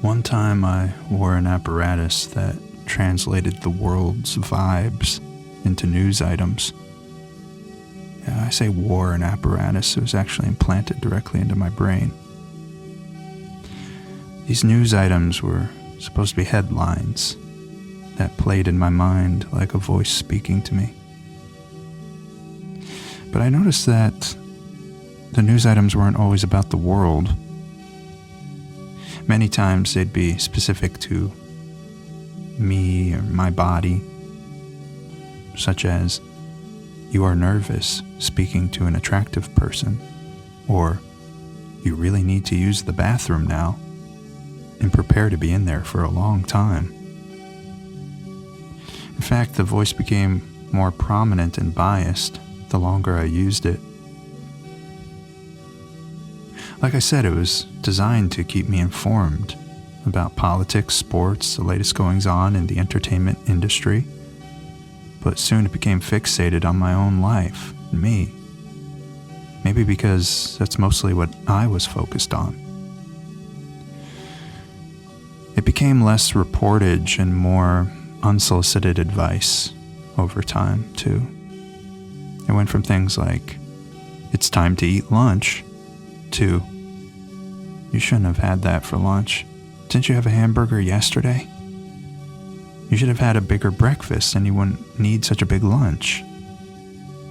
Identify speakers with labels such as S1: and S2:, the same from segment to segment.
S1: One time I wore an apparatus that translated the world's vibes into news items. Yeah, I say wore an apparatus, it was actually implanted directly into my brain. These news items were supposed to be headlines that played in my mind like a voice speaking to me. But I noticed that the news items weren't always about the world. Many times they'd be specific to me or my body, such as, "You are nervous speaking to an attractive person," or "You really need to use the bathroom now and prepare to be in there for a long time." In fact, the voice became more prominent and biased the longer I used it. Like I said, it was designed to keep me informed about politics, sports, the latest goings-on in the entertainment industry, but soon it became fixated on my own life and me. Maybe because that's mostly what I was focused on. It became less reportage and more unsolicited advice over time, too. It went from things like, "It's time to eat lunch," to, "You shouldn't have had that for lunch. Didn't you have a hamburger yesterday? You should have had a bigger breakfast and you wouldn't need such a big lunch.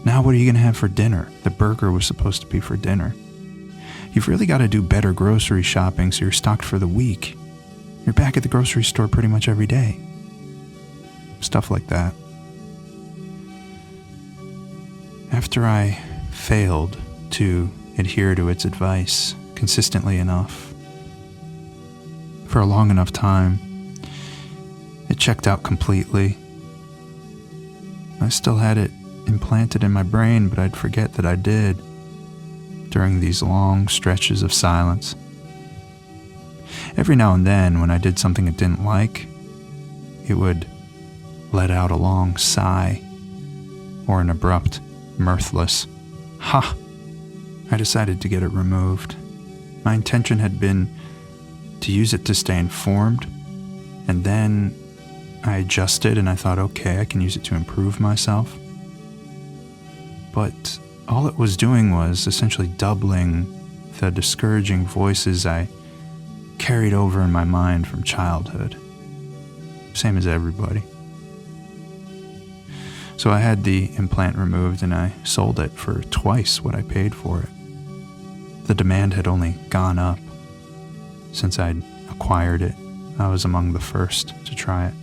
S1: Now what are you going to have for dinner? The burger was supposed to be for dinner. You've really got to do better grocery shopping so you're stocked for the week. You're back at the grocery store pretty much every day." Stuff like that. After I failed to adhere to its advice consistently enough, for a long enough time, it checked out completely. I still had it implanted in my brain, but I'd forget that I did during these long stretches of silence. Every now and then, when I did something I didn't like, it would let out a long sigh or an abrupt, mirthless "Ha!" I decided to get it removed. My intention had been to use it to stay informed, and then I adjusted and I thought, okay, I can use it to improve myself. But all it was doing was essentially doubling the discouraging voices I carried over in my mind from childhood. Same as everybody. So I had the implant removed and I sold it for twice what I paid for it. The demand had only gone up since I'd acquired it. I was among the first to try it.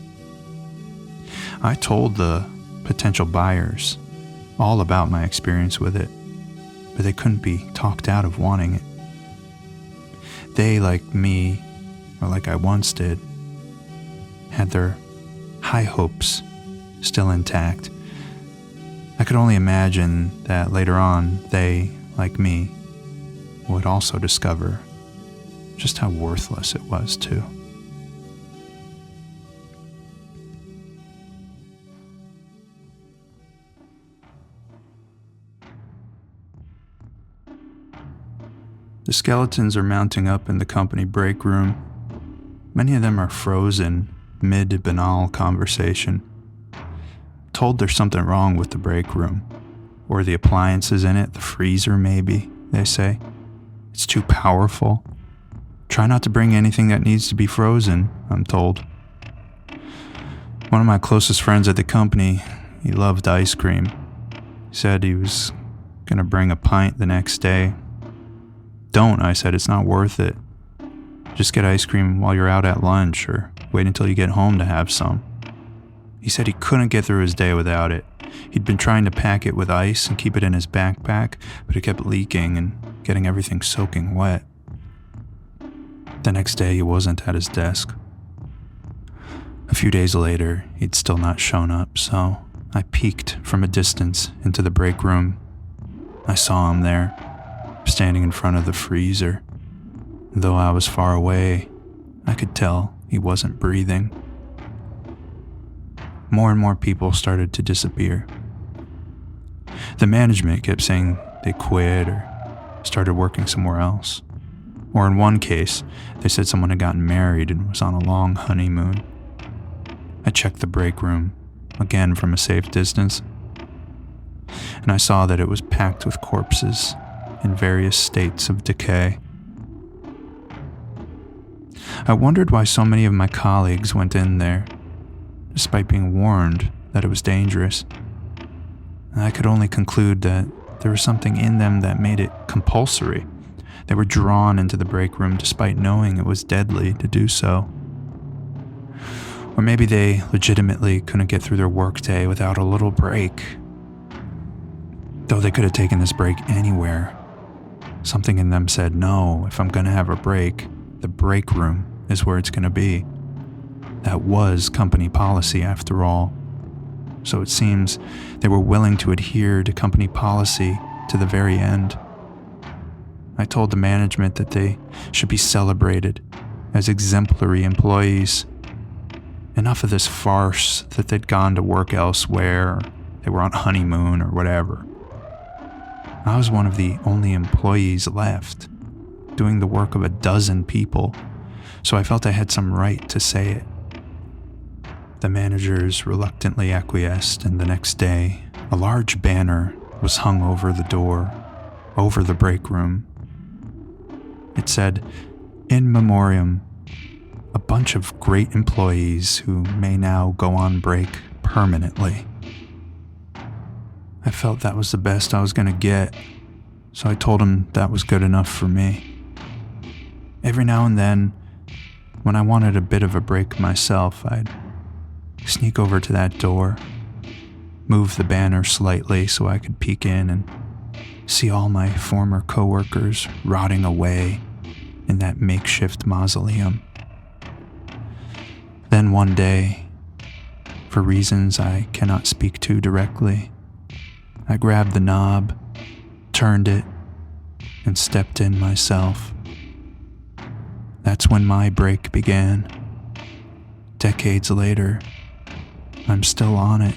S1: I told the potential buyers all about my experience with it, but they couldn't be talked out of wanting it. They, like me, or like I once did, had their high hopes still intact. I could only imagine that later on they, like me, would also discover just how worthless it was too. The skeletons are mounting up in the company break room. Many of them are frozen mid-banal conversation. Told there's something wrong with the break room, or the appliances in it, the freezer maybe, they say. It's too powerful. Try not to bring anything that needs to be frozen, I'm told. One of my closest friends at the company, he loved ice cream. He said he was gonna bring a pint the next day. Don't, I said, it's not worth it. Just get ice cream while you're out at lunch, or wait until you get home to have some. He said he couldn't get through his day without it. He'd been trying to pack it with ice and keep it in his backpack, but it kept leaking and getting everything soaking wet. The next day, he wasn't at his desk. A few days later, he'd still not shown up, so I peeked from a distance into the break room. I saw him there, standing in front of the freezer. Though I was far away, I could tell he wasn't breathing. More and more people started to disappear. The management kept saying they quit or started working somewhere else. Or in one case, they said someone had gotten married and was on a long honeymoon. I checked the break room, again from a safe distance, and I saw that it was packed with corpses in various states of decay. I wondered why so many of my colleagues went in there, despite being warned that it was dangerous. I could only conclude that there was something in them that made it compulsory. They were drawn into the break room despite knowing it was deadly to do so. Or maybe they legitimately couldn't get through their workday without a little break. Though they could have taken this break anywhere, something in them said, no, if I'm going to have a break, the break room is where it's going to be. That was company policy after all. So it seems they were willing to adhere to company policy to the very end. I told the management that they should be celebrated as exemplary employees. Enough of this farce that they'd gone to work elsewhere, or they were on honeymoon or whatever. I was one of the only employees left, doing the work of a dozen people, so I felt I had some right to say it. The managers reluctantly acquiesced, and the next day, a large banner was hung over the door, over the break room. It said, "In memoriam, a bunch of great employees who may now go on break permanently." I felt that was the best I was going to get, so I told him that was good enough for me. Every now and then, when I wanted a bit of a break myself, I'd sneak over to that door, move the banner slightly so I could peek in and see all my former coworkers rotting away in that makeshift mausoleum. Then one day, for reasons I cannot speak to directly, I grabbed the knob, turned it, and stepped in myself. That's when my break began. Decades later, I'm still on it.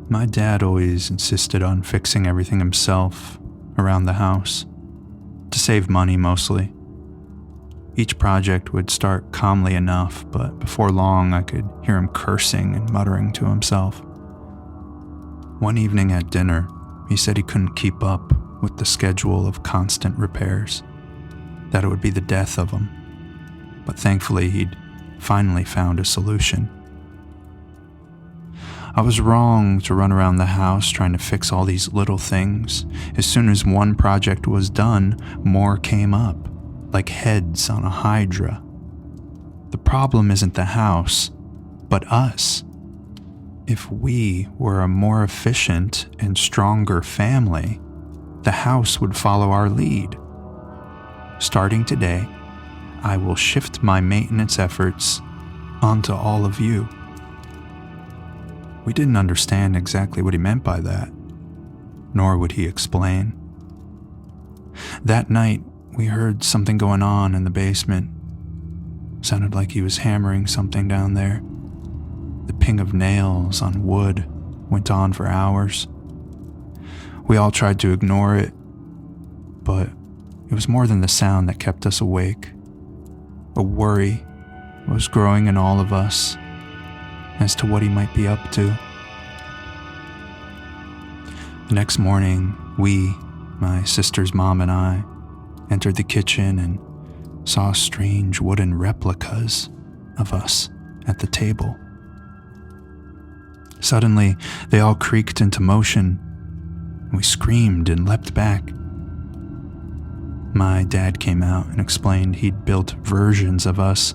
S1: My dad always insisted on fixing everything himself around the house, to save money mostly. Each project would start calmly enough, but before long I could hear him cursing and muttering to himself. One evening at dinner, he said he couldn't keep up with the schedule of constant repairs, that it would be the death of him. But thankfully he'd finally found a solution. I was wrong to run around the house trying to fix all these little things. As soon as one project was done, more came up, like heads on a hydra. The problem isn't the house, but us. If we were a more efficient and stronger family, the house would follow our lead. Starting today, I will shift my maintenance efforts onto all of you. We didn't understand exactly what he meant by that, nor would he explain. That night, we heard something going on in the basement. Sounded like he was hammering something down there. The ping of nails on wood went on for hours. We all tried to ignore it, but it was more than the sound that kept us awake. A worry was growing in all of us as to what he might be up to. The next morning, we, my sister's mom and I, entered the kitchen and saw strange wooden replicas of us at the table. Suddenly, they all creaked into motion, and we screamed and leapt back. My dad came out and explained he'd built versions of us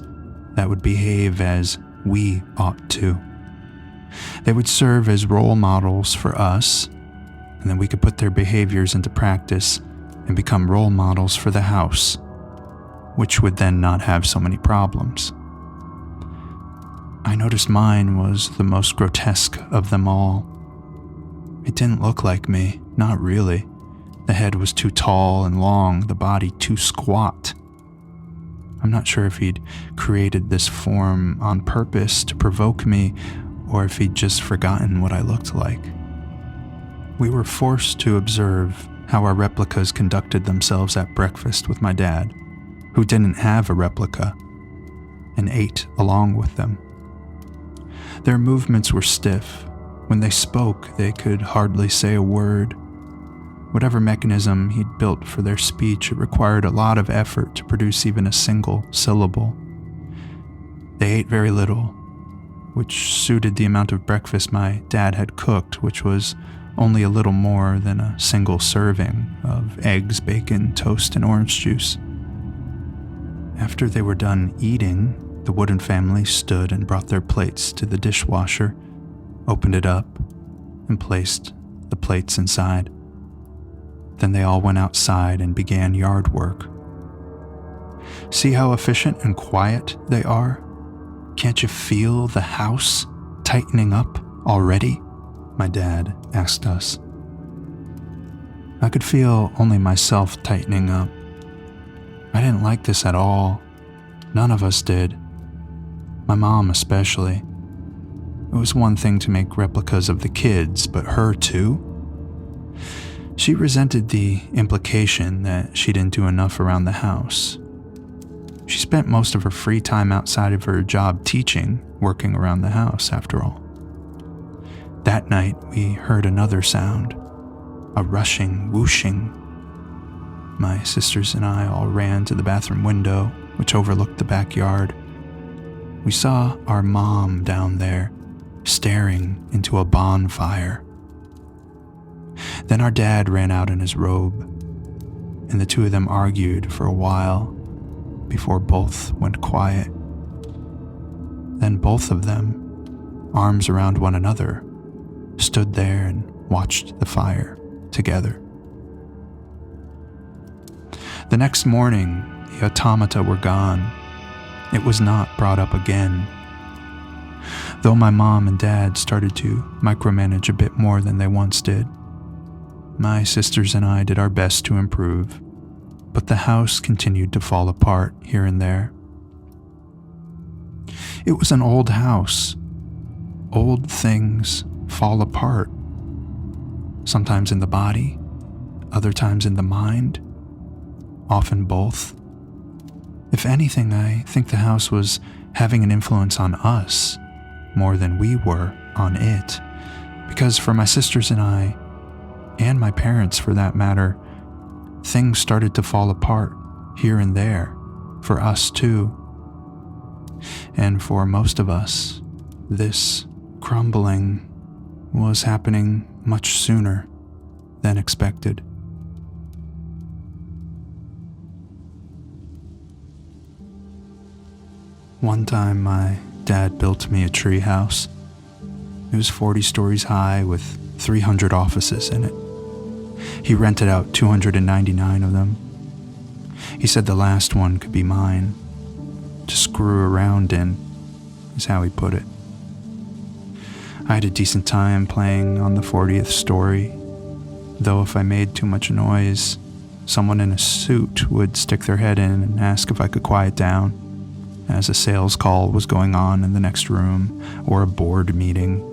S1: that would behave as we ought to. They would serve as role models for us, and then we could put their behaviors into practice and become role models for the house, which would then not have so many problems. I noticed mine was the most grotesque of them all. It didn't look like me, not really. The head was too tall and long, the body too squat. I'm not sure if he'd created this form on purpose to provoke me, or if he'd just forgotten what I looked like. We were forced to observe how our replicas conducted themselves at breakfast with my dad, who didn't have a replica, and ate along with them. Their movements were stiff. When they spoke, they could hardly say a word. Whatever mechanism he'd built for their speech, it required a lot of effort to produce even a single syllable. They ate very little, which suited the amount of breakfast my dad had cooked, which was only a little more than a single serving of eggs, bacon, toast, and orange juice. After they were done eating, the Wooden family stood and brought their plates to the dishwasher, opened it up, and placed the plates inside. Then they all went outside and began yard work. See how efficient and quiet they are? Can't you feel the house tightening up already? My dad asked us. I could feel only myself tightening up. I didn't like this at all. None of us did. My mom especially. It was one thing to make replicas of the kids, but her too? She resented the implication that she didn't do enough around the house. She spent most of her free time outside of her job teaching, working around the house, after all. That night, we heard another sound, a rushing, whooshing. My sisters and I all ran to the bathroom window, which overlooked the backyard. We saw our mom down there, staring into a bonfire. Then our dad ran out in his robe, and the two of them argued for a while before both went quiet. Then both of them, arms around one another, stood there and watched the fire together. The next morning, the automata were gone. It was not brought up again. Though my mom and dad started to micromanage a bit more than they once did, my sisters and I did our best to improve, but the house continued to fall apart here and there. It was an old house. Old things fall apart, sometimes in the body, other times in the mind, often both. If anything, I think the house was having an influence on us more than we were on it, because for my sisters and I, and my parents for that matter, things started to fall apart here and there, for us too. And for most of us, this crumbling was happening much sooner than expected. One time my dad built me a treehouse. It was 40 stories high with 300 offices in it. He rented out 299 of them. He said the last one could be mine, to screw around in, is how he put it. I had a decent time playing on the 40th story, though if I made too much noise, someone in a suit would stick their head in and ask if I could quiet down, as a sales call was going on in the next room or a board meeting.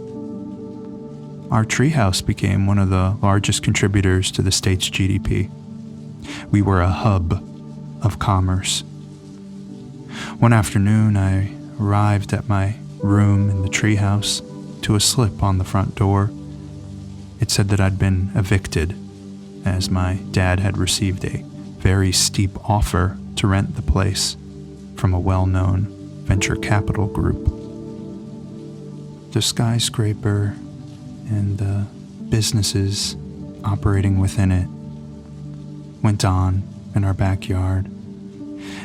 S1: Our treehouse became one of the largest contributors to the state's GDP. We were a hub of commerce. One afternoon, I arrived at my room in the treehouse to a slip on the front door. It said that I'd been evicted, as my dad had received a very steep offer to rent the place from a well-known venture capital group. The skyscraper and the businesses operating within it went on in our backyard.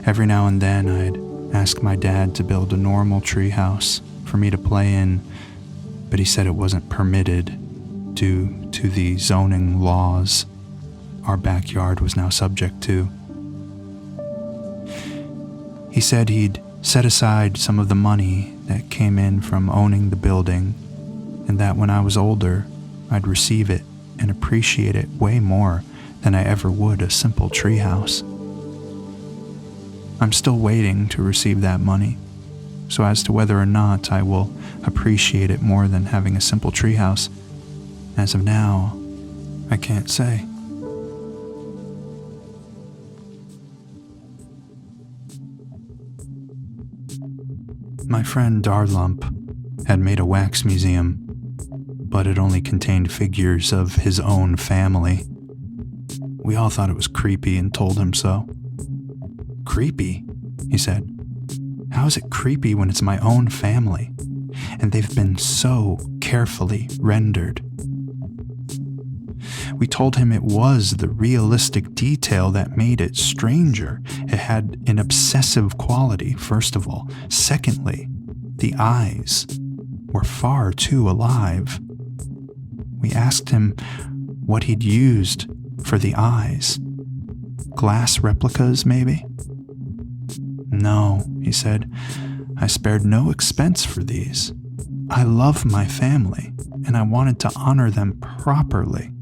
S1: Every now and then I'd ask my dad to build a normal treehouse for me to play in, but he said it wasn't permitted due to the zoning laws our backyard was now subject to. He said he'd set aside some of the money that came in from owning the building, and that when I was older, I'd receive it and appreciate it way more than I ever would a simple treehouse. I'm still waiting to receive that money. So as to whether or not I will appreciate it more than having a simple treehouse, as of now, I can't say. My friend Darlump had made a wax museum, but it only contained figures of his own family. We all thought it was creepy and told him so. Creepy? He said. How is it creepy when it's my own family, and they've been so carefully rendered? We told him it was the realistic detail that made it stranger. It had an obsessive quality, first of all. Secondly, the eyes were far too alive. We asked him what he'd used for the eyes. Glass replicas, maybe? No, he said. I spared no expense for these. I love my family, and I wanted to honor them properly.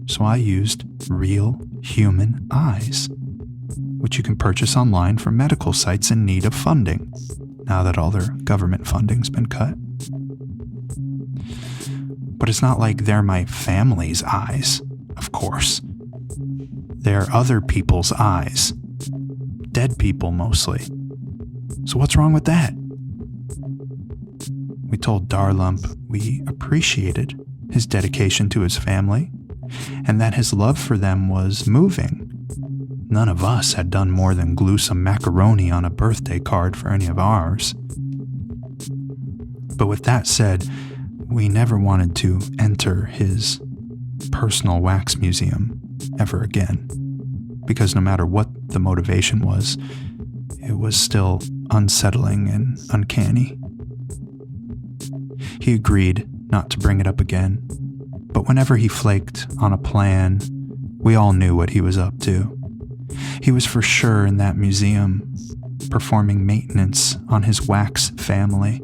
S1: So I used real human eyes, which you can purchase online from medical sites in need of funding, now that all their government funding's been cut. But it's not like they're my family's eyes, of course. They're other people's eyes. Dead people, mostly. So what's wrong with that? We told Darlump we appreciated his dedication to his family, and that his love for them was moving. None of us had done more than glue some macaroni on a birthday card for any of ours. But with that said, we never wanted to enter his personal wax museum ever again, because no matter what the motivation was, it was still unsettling and uncanny. He agreed not to bring it up again, but whenever he flaked on a plan, we all knew what he was up to. He was for sure in that museum, performing maintenance on his wax family,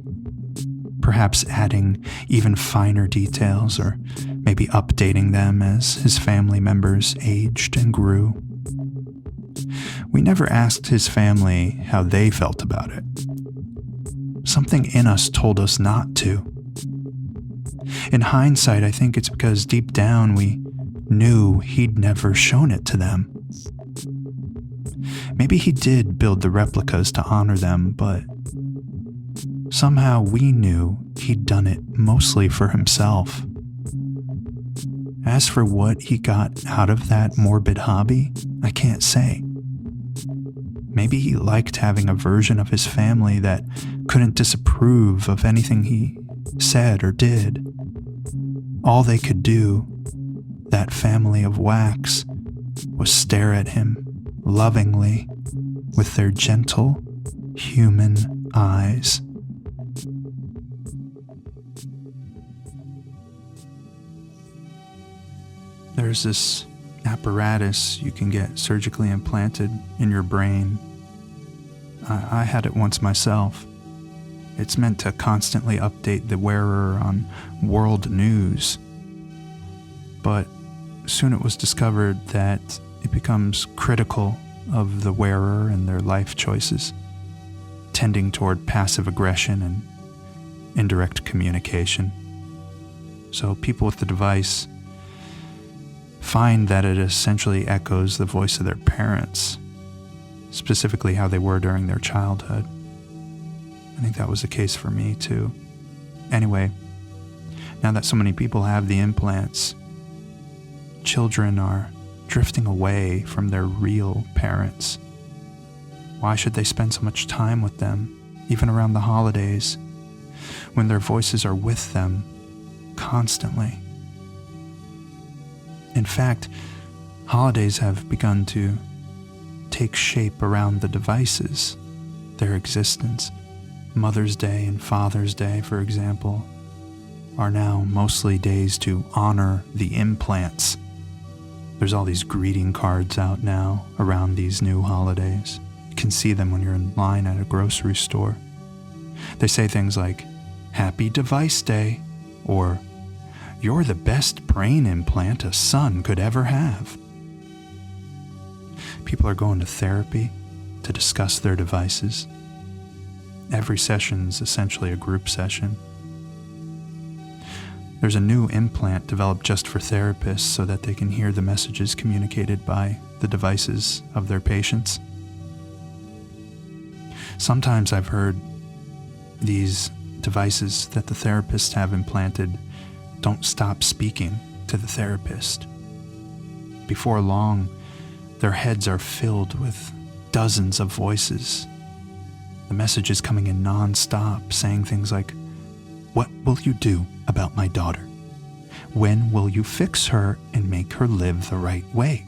S1: perhaps adding even finer details or maybe updating them as his family members aged and grew. We never asked his family how they felt about it. Something in us told us not to. In hindsight, I think it's because deep down we knew he'd never shown it to them. Maybe he did build the replicas to honor them, but somehow we knew he'd done it mostly for himself. As for what he got out of that morbid hobby, I can't say. Maybe he liked having a version of his family that couldn't disapprove of anything he said or did. All they could do, that family of wax, was stare at him lovingly with their gentle human eyes. There's this apparatus you can get surgically implanted in your brain. I had it once myself. It's meant to constantly update the wearer on world news. But soon it was discovered that it becomes critical of the wearer and their life choices, tending toward passive aggression and indirect communication. So people with the device find that it essentially echoes the voice of their parents, specifically how they were during their childhood. I think that was the case for me too. Anyway, now that so many people have the implants, children are drifting away from their real parents. Why should they spend so much time with them, even around the holidays, when their voices are with them constantly? In fact, holidays have begun to take shape around the devices, their existence. Mother's Day and Father's Day, for example, are now mostly days to honor the implants. There's all these greeting cards out now around these new holidays. You can see them when you're in line at a grocery store. They say things like, "Happy Device Day," or "You're the best brain implant a son could ever have." People are going to therapy to discuss their devices. Every session's essentially a group session. There's a new implant developed just for therapists so that they can hear the messages communicated by the devices of their patients. Sometimes I've heard these devices that the therapists have implanted don't stop speaking to the therapist. Before long, their heads are filled with dozens of voices. The message is coming in non-stop, saying things like, "What will you do about my daughter? When will you fix her and make her live the right way?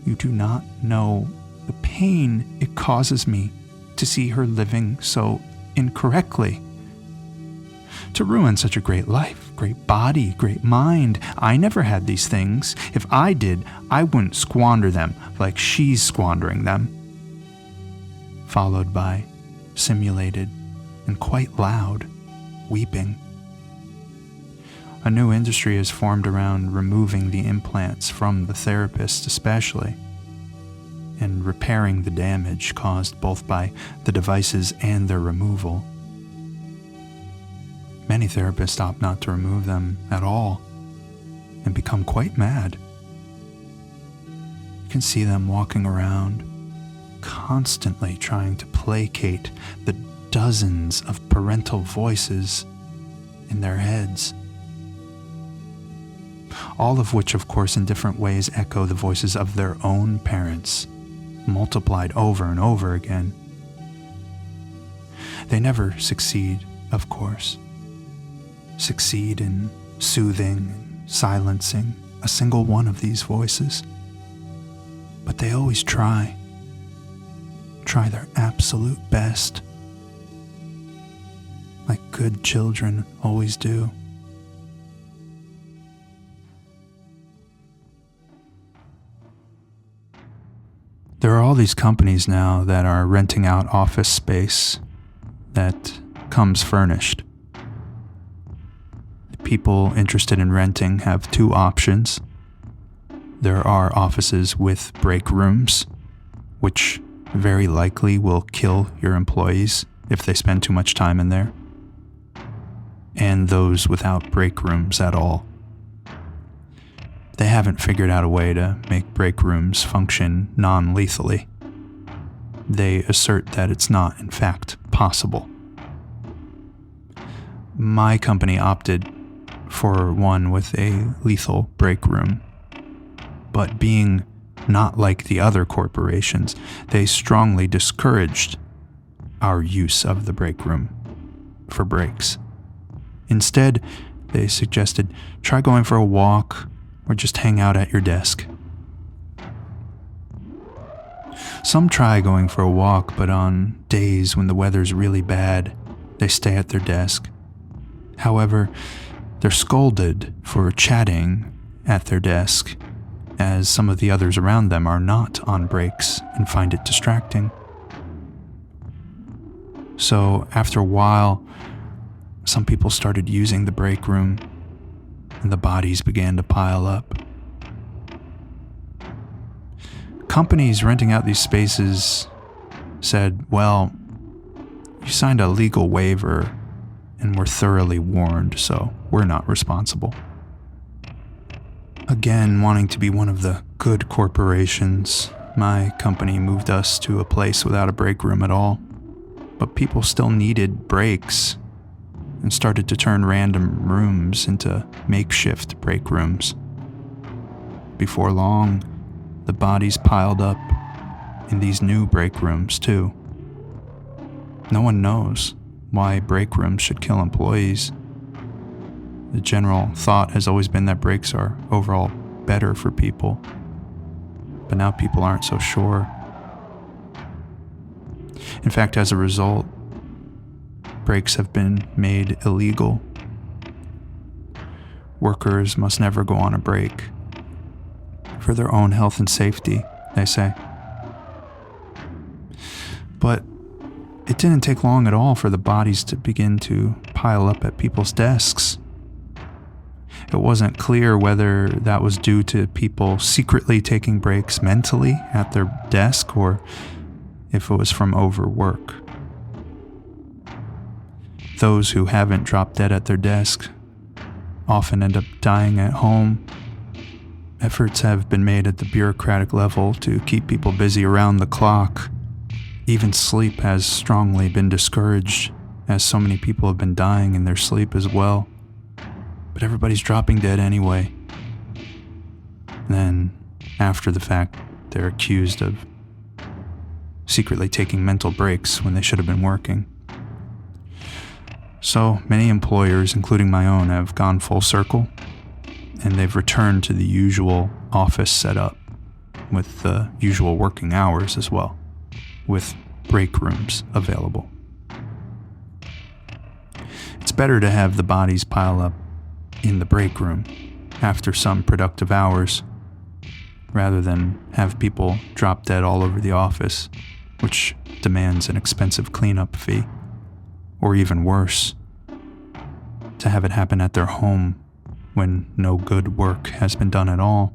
S1: You do not know the pain it causes me to see her living so incorrectly. To ruin such a great life, great body, great mind. I never had these things. If I did, I wouldn't squander them like she's squandering them." Followed by simulated and quite loud weeping. A new industry has formed around removing the implants from the therapist especially, and repairing the damage caused both by the devices and their removal. Many therapists opt not to remove them at all and become quite mad. You can see them walking around, constantly trying to placate the dozens of parental voices in their heads. All of which, of course, in different ways echo the voices of their own parents, multiplied over and over again. They never succeed, of course. Succeed in soothing and silencing a single one of these voices. But they always try their absolute best, like good children always do. There are all these companies now that are renting out office space that comes furnished. People interested in renting have two options. There are offices with break rooms, which very likely will kill your employees if they spend too much time in there, and those without break rooms at all. They haven't figured out a way to make break rooms function non-lethally. They assert that it's not, in fact, possible. My company opted for one with a lethal break room, but being not like the other corporations, they strongly discouraged our use of the break room for breaks. Instead, they suggested try going for a walk or just hang out at your desk. Some try going for a walk, but on days when the weather's really bad, they stay at their desk. However, they're scolded for chatting at their desk, as some of the others around them are not on breaks and find it distracting. So after a while, some people started using the break room, and the bodies began to pile up. Companies renting out these spaces said, "Well, you signed a legal waiver and were thoroughly warned, so we're not responsible." Again, wanting to be one of the good corporations, my company moved us to a place without a break room at all. But people still needed breaks and started to turn random rooms into makeshift break rooms. Before long, the bodies piled up in these new break rooms too. No one knows why break rooms should kill employees. The general thought has always been that breaks are overall better for people, but now people aren't so sure. In fact, as a result, breaks have been made illegal. Workers must never go on a break for their own health and safety, they say. But it didn't take long at all for the bodies to begin to pile up at people's desks. It wasn't clear whether that was due to people secretly taking breaks mentally at their desk or if it was from overwork. Those who haven't dropped dead at their desk often end up dying at home. Efforts have been made at the bureaucratic level to keep people busy around the clock. Even sleep has strongly been discouraged, as so many people have been dying in their sleep as well. But everybody's dropping dead anyway. Then, after the fact, they're accused of secretly taking mental breaks when they should have been working. So many employers, including my own, have gone full circle, and they've returned to the usual office setup with the usual working hours as well, with break rooms available. It's better to have the bodies pile up in the break room after some productive hours rather than have people drop dead all over the office, which demands an expensive cleanup fee, or even worse, to have it happen at their home when no good work has been done at all.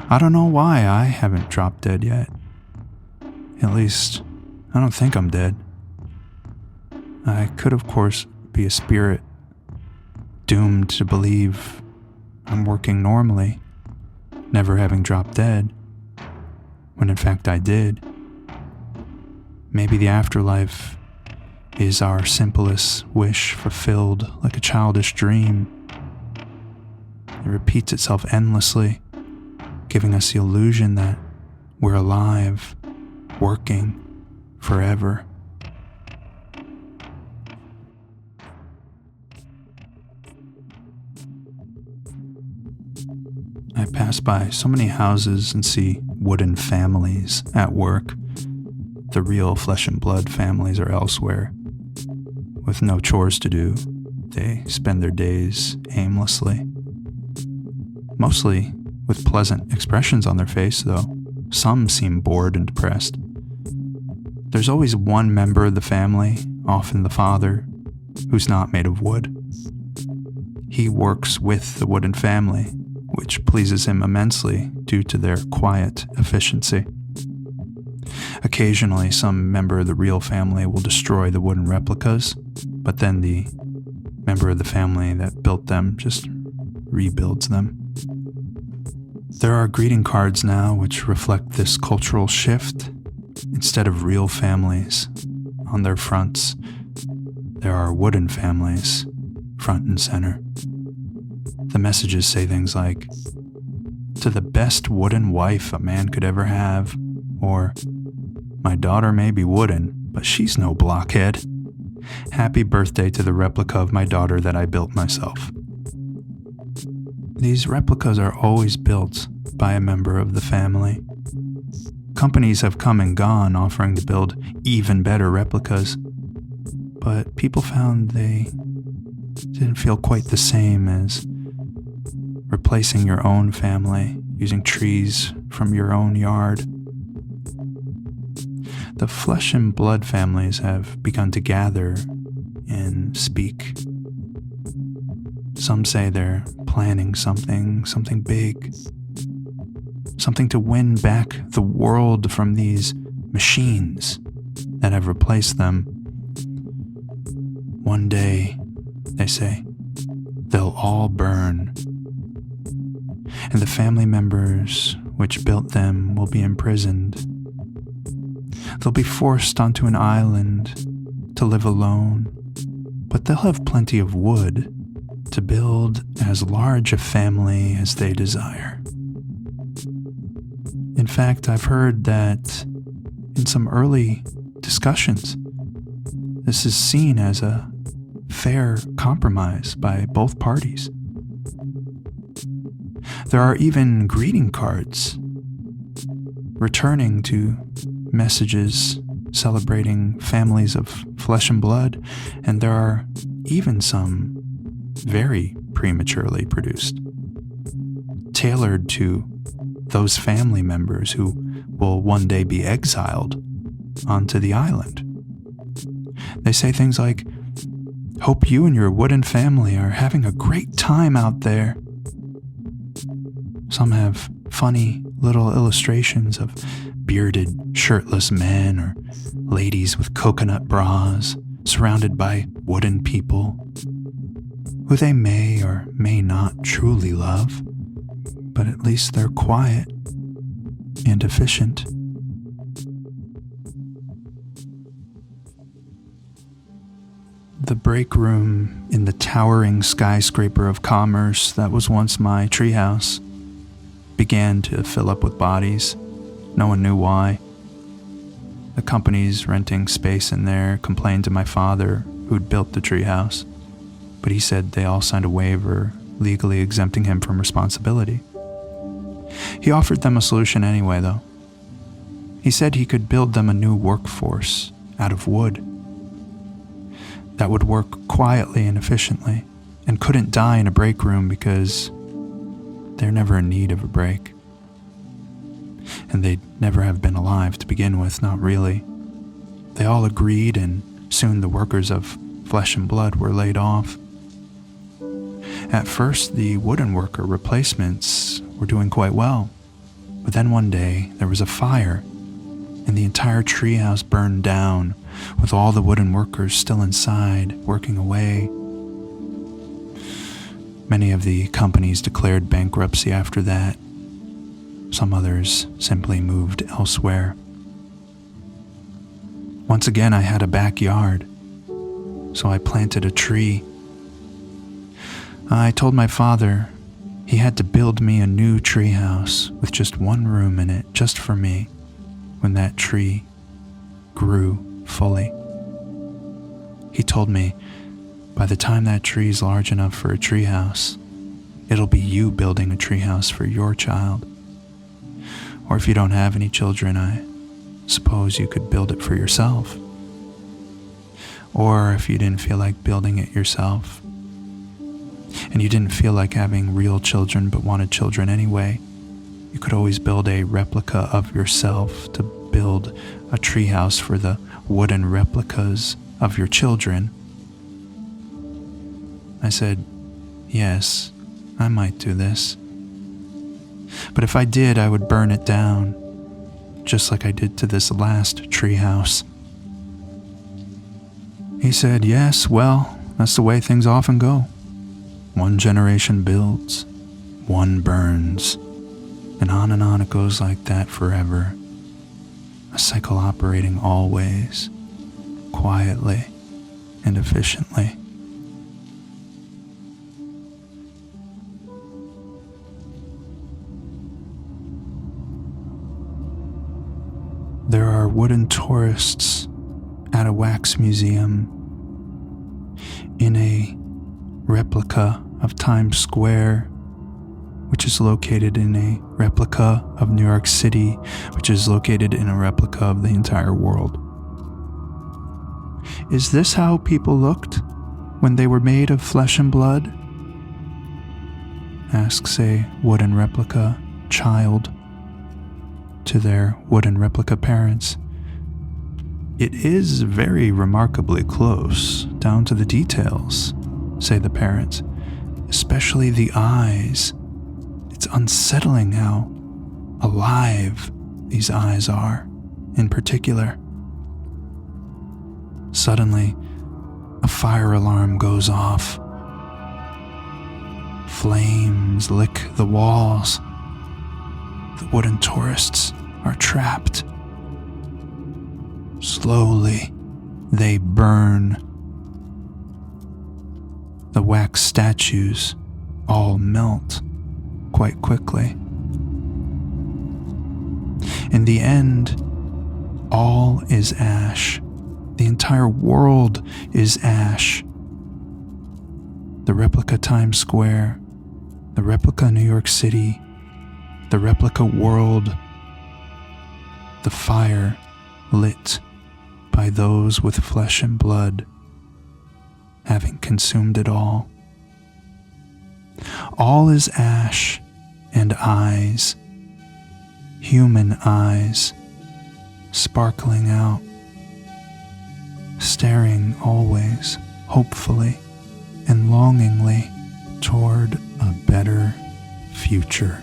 S1: I don't know why I haven't dropped dead yet. At least, I don't think I'm dead. I could, of course, be a spirit doomed to believe I'm working normally, never having dropped dead, when in fact I did. Maybe the afterlife is our simplest wish fulfilled like a childish dream. It repeats itself endlessly, giving us the illusion that we're alive, working forever. I pass by so many houses and see wooden families at work. The real flesh and blood families are elsewhere. With no chores to do, they spend their days aimlessly. Mostly with pleasant expressions on their face, though. Some seem bored and depressed. There's always one member of the family, often the father, who's not made of wood. He works with the wooden family, which pleases him immensely due to their quiet efficiency. Occasionally, some member of the real family will destroy the wooden replicas, but then the member of the family that built them just rebuilds them. There are greeting cards now which reflect this cultural shift. Instead of real families on their fronts, there are wooden families front and center. The messages say things like, "To the best wooden wife a man could ever have," or, "My daughter may be wooden, but she's no blockhead. Happy birthday to the replica of my daughter that I built myself." These replicas are always built by a member of the family. Companies have come and gone offering to build even better replicas, but people found they didn't feel quite the same as replacing your own family using trees from your own yard. The flesh and blood families have begun to gather and speak. Some say they're planning something big, something to win back the world from these machines that have replaced them. One day, they say, they'll all burn, and the family members which built them will be imprisoned. They'll be forced onto an island to live alone, but they'll have plenty of wood to build as large a family as they desire. In fact, I've heard that in some early discussions, this is seen as a fair compromise by both parties. There are even greeting cards returning to messages celebrating families of flesh and blood, and there are even some very prematurely produced, tailored to those family members who will one day be exiled onto the island. They say things like, "Hope you and your wooden family are having a great time out there." Some have funny little illustrations of bearded, shirtless men or ladies with coconut bras surrounded by wooden people who they may or may not truly love, but at least they're quiet and efficient. The break room in the towering skyscraper of commerce that was once my treehouse began to fill up with bodies. No one knew why. The companies renting space in there complained to my father, who'd built the treehouse, but he said they all signed a waiver legally exempting him from responsibility. He offered them a solution anyway, though. He said he could build them a new workforce out of wood that would work quietly and efficiently and couldn't die in a break room because they're never in need of a break. And they'd never have been alive to begin with, not really. They all agreed, and soon the workers of flesh and blood were laid off. At first, the wooden worker replacements were doing quite well, but then one day there was a fire, and the entire treehouse burned down, with all the wooden workers still inside, working away. Many of the companies declared bankruptcy after that. Some others simply moved elsewhere. Once again, I had a backyard, so I planted a tree. I told my father he had to build me a new treehouse with just one room in it, just for me, when that tree grew fully. He told me, by the time that tree's large enough for a treehouse, it'll be you building a treehouse for your child. Or if you don't have any children, I suppose you could build it for yourself. Or if you didn't feel like building it yourself, and you didn't feel like having real children but wanted children anyway, you could always build a replica of yourself to build a treehouse for the wooden replicas of your children. I said, yes, I might do this. But if I did, I would burn it down, just like I did to this last treehouse. He said, yes, well, that's the way things often go. One generation builds, one burns, and on it goes like that forever. A cycle operating always, quietly and efficiently. There are wooden tourists at a wax museum in a replica of Times Square, which is located in a replica of New York City, which is located in a replica of the entire world. Is this how people looked when they were made of flesh and blood? Asks a wooden replica child to their wooden replica parents. It is very remarkably close, down to the details, say the parents, especially the eyes. It's unsettling how alive these eyes are, in particular. Suddenly, a fire alarm goes off. Flames lick the walls. The wooden tourists are trapped. Slowly, they burn. The wax statues all melt quite quickly. In the end, all is ash. The entire world is ash. The replica Times Square, the replica New York City, the replica world, the fire lit by those with flesh and blood, having consumed it all. All is ash and eyes, human eyes, sparkling out, staring always, hopefully and longingly toward a better future.